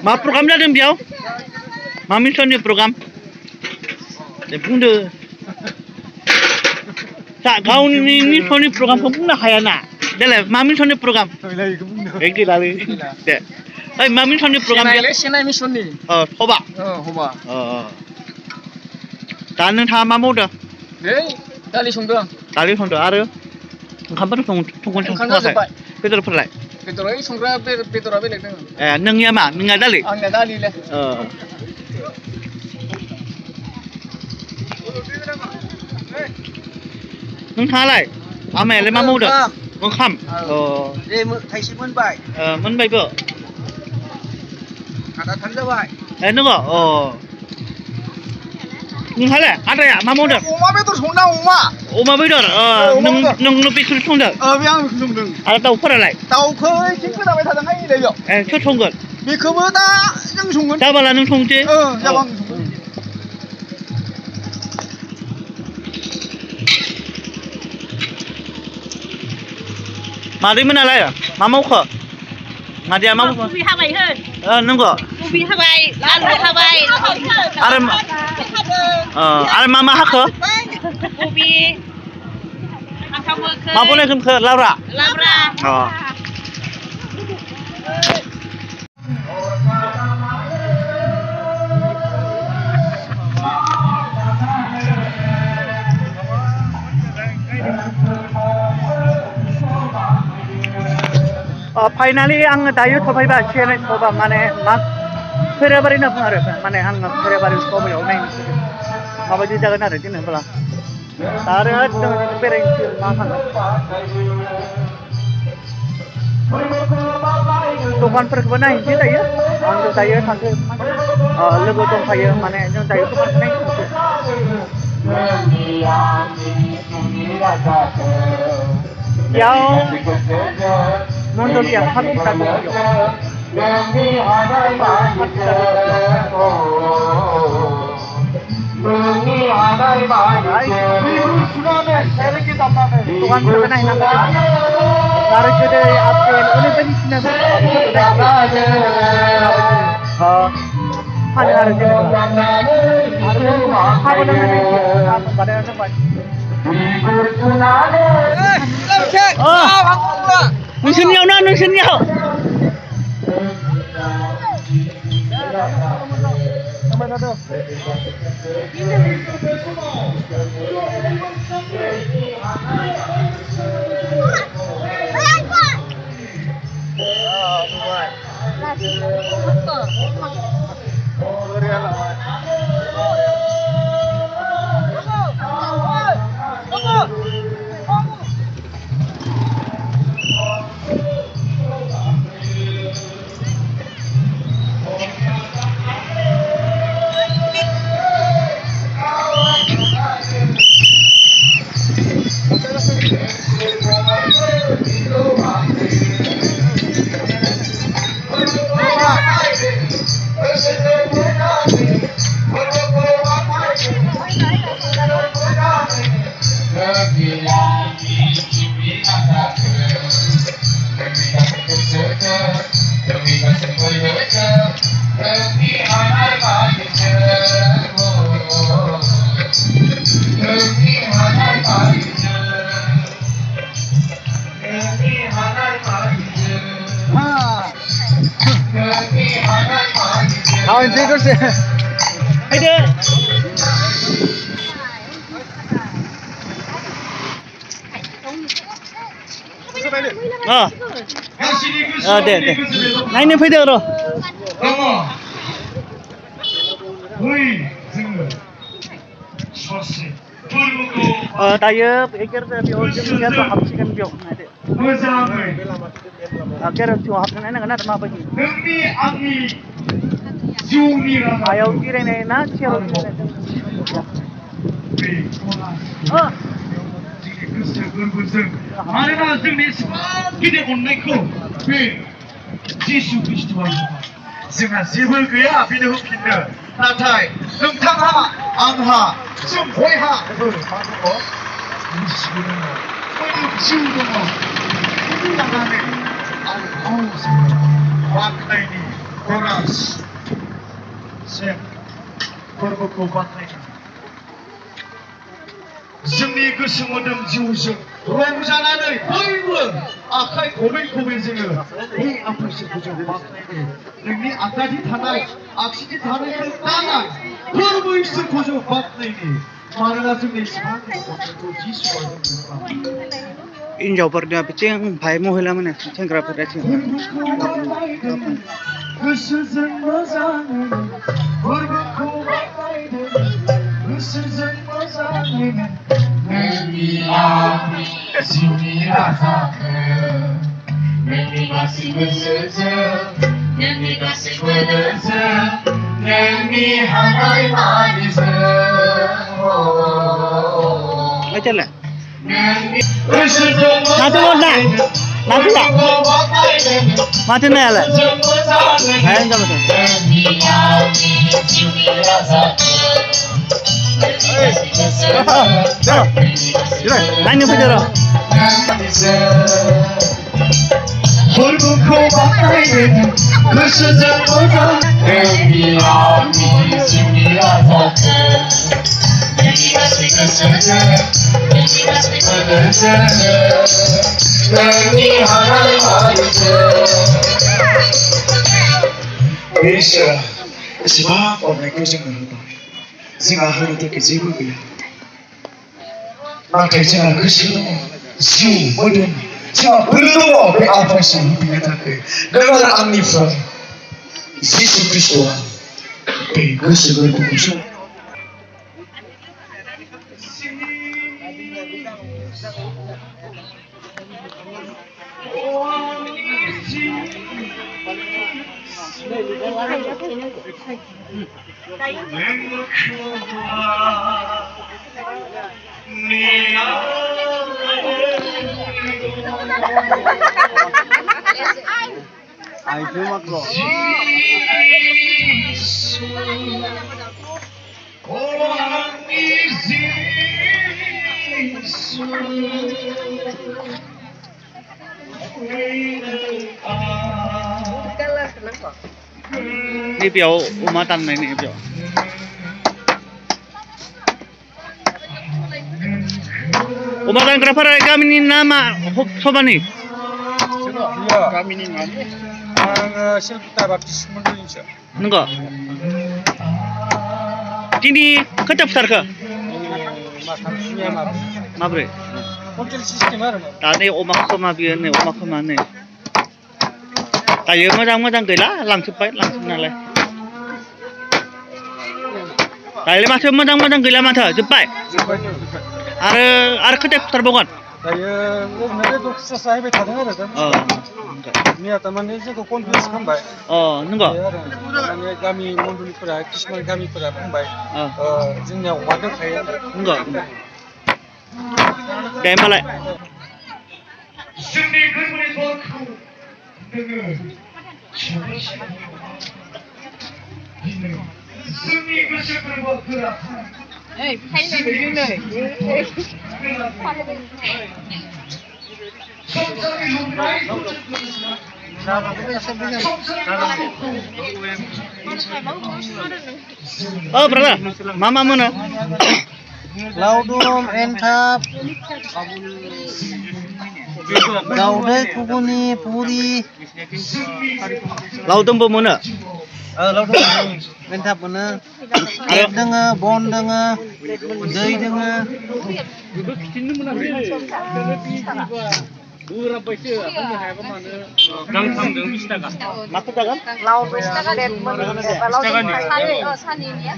मा प्रग्राम जादों बेयाव मा मिसननि प्रग्राम दे बुंदो गावनि मिसननि प्रग्रामखौ बुंनो हायाना देलाय मा मिसननि प्रग्राम गैलालै दे ओइ मा मिसननि प्रग्राम सेनाय मिसननि हबा हबा दा नोंथाङा मा मावदों दालि संदों आरो ओंखामफोर संथ'वाखै बेदरफोरलाय बेदरा संग्रा बेदरा बेलेग दङ नोंनिया मा नोंनिया दालि आंनिया दालिले नोंथाङालाय आमायालाय मा मावदों ओंखाम दे थाइसे मोनबाय मोनबायबो आदा थान जाबाय नंगौ नोंहालाय आदाया मा मावदों अमा बेदर संदों अमा बेदर नोंनो बेखौनो संदों बे आं संदों आरो दाउफोरालाय दाउखौ एसे गोदाबाय थादों बेयाव सोर संगोन बेखौबो दा जों संगोन जाबाला नों संसै जाबा आं संगोन मादैमोनालाय मा मावखो मादैया मा मावखो कबि हाबाय होन नंगौ कबि हाबाय आलु हाबाय आरो मा हाखो कबि मा बनायगोन लाब्रा फाइनालि आङो दायो सफैबाय सिएनएस सभा माने मा खैराबारि होनना बुङो आरो माने आङो खैराबारि सभायाव नायनोसै माबायदि जागोन आरो दिनैब्ला दा आरो एकदम बेरायनोसै मा थांगोन दखानफोरखौबो नायनोसै दायो आंथ' दायो थांसै लोगो दंखायो माने जों दायो दखानखौ नायनो थांसै बेयाव मण्डलिया सातथा दं दखानफोरखौ नायनांगोन आरो गोदै आपेल अनेक बायदिसिना फानो आरो जेनेबा आरो साहाबो लोंनाय नोंसोरनियाव ना नोंसोरनियाव Enjoy করছে এইটা दे नायनो फैदो र' दायो बेयाव जों हाबसिगोन बेयाव नायदो गेरेन्टियाव हाबनो नायनांगोन आरो माबायदि हायाव जिरायनाय ना चेयाराव जिरायनाय गोसो गोरबोजों मानोना जोंनि गिदिर अननायखौ बे जिसु ख्रिस्ट'आ जोंहा जेबो गैया बेनो होफिननो नाथाय नोंथांहा आंहा जों बयहा मा दङ 미치고 있는 거 거의 지우고 뭐 나가네 아우 와크나이니 보라스 셈 버버코 와크나이니 जोंनि गोसो मोदोम जिउजों रंजानानै बयबो आखाइ खबै खबै जोङो बै आफा जों बाख्नायनो नोंनि आगदाथि थानाय आगसिथि थानायखौ दानाय फोरबो इसोरखौ जों बाख्नायनो मानोना जोंनि इसिबां अननायखौ जिसुआ जोंनो हिनजावफोरनिया बिथिं भाइ महिला माने सेंग्राफोरा गोसोजों मोजाङै फोरबोखौ बाख्नायदों गोसोजों मोजाङै नोंनि आंनि जिउनि राजाखौ नोंनि गासै गोसोजों नोंनि गासै बोलोजों नोंनि हानाय मानिजों चल गोसोजों नाचो ना नाचो ना माथो नायालाय हायानो जाबाय नोंनि आंनि जिउनि राजाखौ नायनो फैदो र' फोरबोखौ बाख्नायदों गोसोजों मोजां नोंनि आंनि जिउनि राजाखौ नोंनि गासै गोसोजों नोंनि गासै बोलोजों नोंनि हानाय मानिजों इसोरा एसेबां अननायखौ जोंनो होबाय जोंहा होनो थाखाय जेबो गैया नाथाय जोंहा गोसो दङ जिउ मोदोम जोंहा बोलो दङ बे आफासिम होफैनो थाखाय नों आरो आंनिफ्राय जिसु ख्रिस्ट'आ बे गोसो गोरबोखौ आइफो मात्र नै बेयाव अमा दाननाय नै बेयाव अमा दानग्राफोरा गामिनि नामा सबानि गामिनि नाम आङो सेलफिटा बापटिस्ट मन्दिरनिसो नंगौ दिनै खोथा फुथारखो माखासेनिया माब्रै कन्ट्रेल सिस्टेम आरो दा नै अमा खोमा बियो नै अमा खोमा नै दायो मोजां गैला लांजोब्बाय लांजोबनायालाय दायोलाय माथो मोजां गैला माथो जोब्बाय आरो खोथा फुथारबावगोन दायो ओरैनो बेदर खुस्रा जाहैबाय थादों आरो दा मैया थारमाने जोंखौ कनफारेन्स खालामबाय नंगौ माने गामि मण्डलिफोरा किसुमान गामिफोरा बुंबाय जोंनिया अमा दंखायो नंगौ दे होमबालाय जोंनि गोरबोनि बलखौ नोङो जोंनि गोसो गोरबोफोरा brother मा मोनो लावदुम एन्थाब दाउदै घुगुनि पुरि लावदुमबो मोनो लावदुम एन्थाब मोनो केक दोङो बन दोङो दै दोङो गांथामजों 20 थाखा माखौ जागोन लाव 20 थाखा रेट मोनो एबा लाव सानिनिया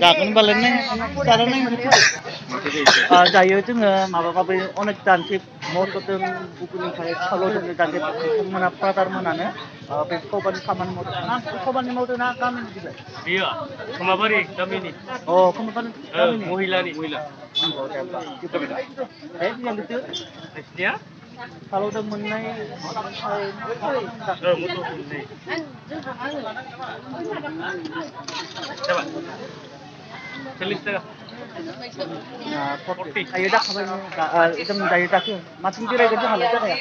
जागोन बालाय जायो जोङो माबा अनेक दानसे मददजों गुबुननिफ्राय खावलायदों जाहाथे बिथांमोना फादार मोनानो बे सबानि खामानि मावदों सबानि मावदों ना गामिनि बिलाय बेयो खोमाबारि गामिनि खोमाबारि गामिनि महिलानि खावलायदों मोननाय Challenge dayo dak khabai एकदम dayo dak mating jirai gede halu jaka ya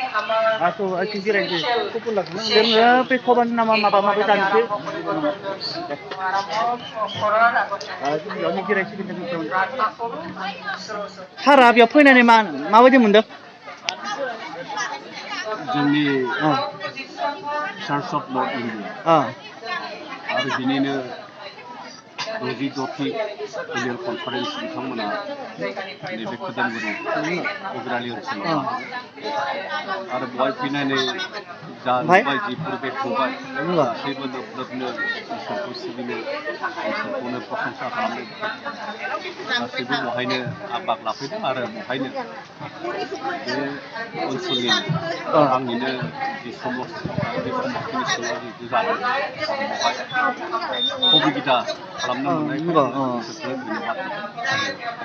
atau aking jirai gede जोङो बे खबानि नामा माबा माबि जानोसै बेयावनो जिरायसिगोन जों सारा बेयाव फैनानै माबायदि मोनदों जोंनि चार्च अफ नर्थ इन्डिया आरो बिनिनो 66थि एनुवेल कनफारेन्स बिथांमोना नैबे खोदानगुरि उग्रालि ओनसोलाव आरो बेवहाय फैनानै जा नुबाय जिफोर बेरखांबाय गासैबो लोब-लोबनो इसोरखौ सिबिनो इसोरखौनो प्रशंसा खालामनो गासैबो बेवहायनो आबाग लाफैदों आरो बेवहायनो बे ओनसोलनि आंनिनो जि समाजनि सिङाव जिहेतु जादों बेवहाय सहबिगिता खालामनो मोननायखौ इसोरखौनो धन्यबाद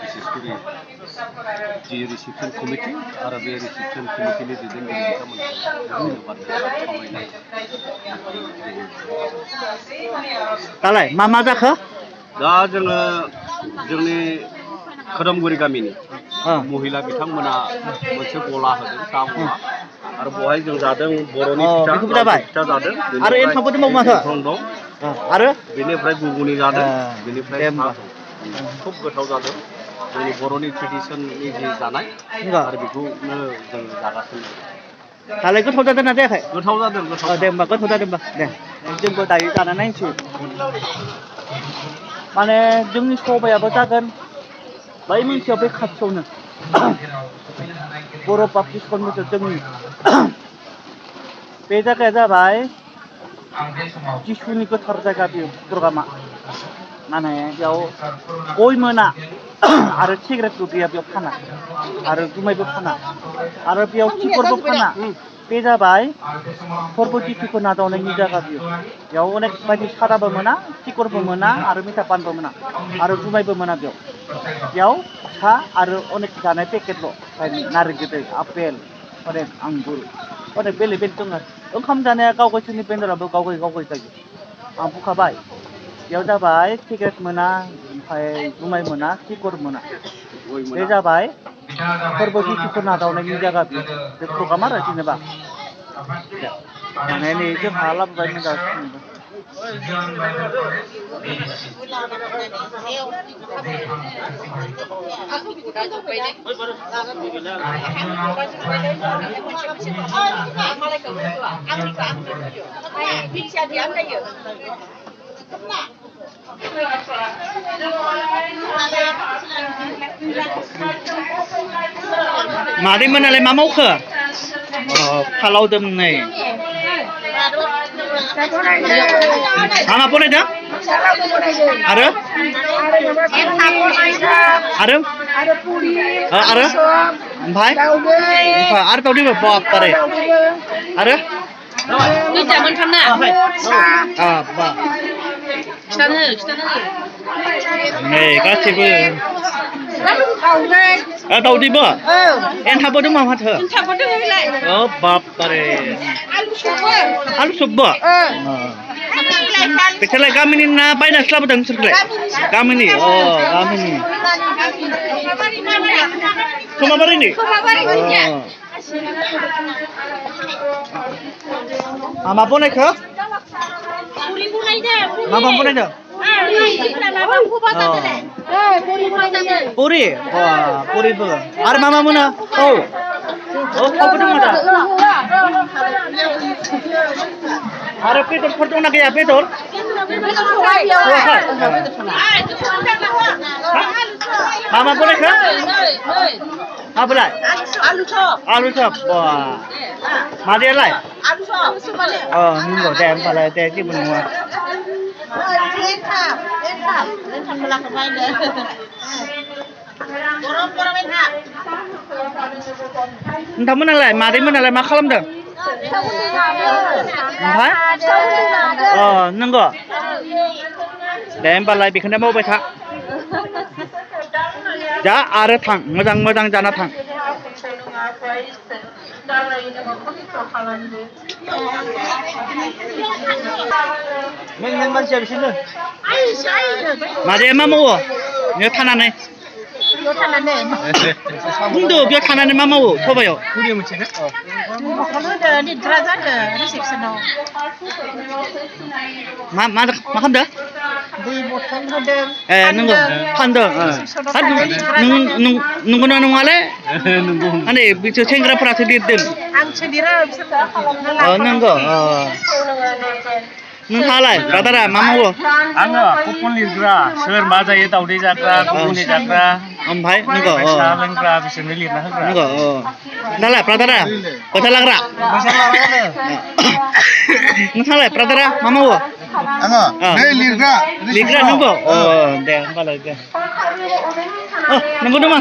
बिसेस करि जि रिसेपसन कमिटि आरो बे रिसेपसन कमिटिनि दैदेनगिरि बिथांमोनखौ धन्यबाद खावलायनाय दालाय मा जाखो दा जोङो जोंनि खोदोमगुरि गामिनि महिला बिथांमोना मोनसे गला होदों साहा गला आरो बेवहाय जों जादों बर'नि फिथा जादों आरो एन्थाबबो दंबावो माथो दं आरो बेनिफ्राय गुगुनि जादों बेनिफ्राय खुब गोथाव जादों जोंनि बर'नि ट्रेडिसननि जि जानाय आरो बेखौनो जों जागासिनो दालाय गोथाव जादों ना जायाखै गोथाव जादों गोथाव दे होमबा गोथाव जादों होमबा दे जोंबो दायो जाना नायनोसै माने जोंनि सबायाबो जागोन बै मोनसेयाव बे खाथियावनो बर' बाप्टिस्ट कनभेन्ट जोंनि बे जायगाया जाबाय जिसुनि गोथार जायगा बे प्रग्रामा माने बेयाव गय मोना आरो सिगारेटबो गैया बेयाव फाना आरो जुमायबो फाना आरो बेयाव सिखरबो फाना बे जाबाय फोरबो जिसुखौ नाजावनायनि जायगा बेयाव अनेक बायदि सादाबो मोना सिखरबो मोना आरो मिथा पानबो मोना आरो जुमायबो मोना बेयाव सा आरो अनेक जानाय पेकेटल' नारें गोदै आपेल अनेक आंगुर अनेक बेलेग बेलेग दङ ओंखाम जानाया गाव गावसोरनि बेन्डाराबो गाव गाव जायो आं बुंखाबाय बेयाव जाबाय सिगारेट मोना ओमफ्राय जुमाय मोना सिखर मोना बे जाबाय फोरबो जिसुखौ नाजावनायनि जायगा बे प्रग्राम आरो जेनेबा माने नै जोंहा लाबोबाय मोजां मादैमोनालाय मा मावखो फालावदों नै मा बनायदों आरो ओमफ्राय आरो दावदैबो बारे आरो नै गासैबो दावदैबो एन्थाबबो दङ माथो बारे आलु सबबो बेखौलाय गामिनि ना बायनासो लाबोदों नोंसोरखौलाय गामिनि गामिनि समाबारिनि मा बनायखो मा बनायदों पुरि पुरिबो आरो मा मोनो थावबो दङ दा आरो बेदरफोर दंना गैया बेदर मा बनायखो माबोलाय आलु चप मादैयालाय नंगौ दे होमबालाय दे जेबो नङा नोंथांमोनालाय मादैमोनालाय मा खालामदों ओमफ्राय नंगौ दे होमबालाय बेखौनो मावबाय था जा आरो थां मोजां मोजां जाना थां मादैया मा मावो नों थानानै बेयाव थानानै बुंदो बेयाव थानानै मा मावो सबायाव बथल होदो लिरग्रा जादो रिसेपसनाव मा खालामदो दै बथल होदों ए नंगौ फानदों नंगौना नङालै आनै बिसोर सेंग्राफोरासो लिरदों आंसो लिरो बिसोरखौ नंगौ नोंथाङालाय ब्रादारा मा मावो आङो कुपन लिरग्रा सोर मा जायो दावदै जाग्रा गुबुननि जाग्रा ओमफ्राय नंगौ साहा लोंग्रा बिसोरनो लिरना होग्रा नंगौ नालाय ब्रादारा फैसा लाग्रा नोंथाङालाय ब्रादारा मा मावो आङो नै लिरग्रा लिरग्रा नंगौ दे होमबालाय दे नंगौ नामा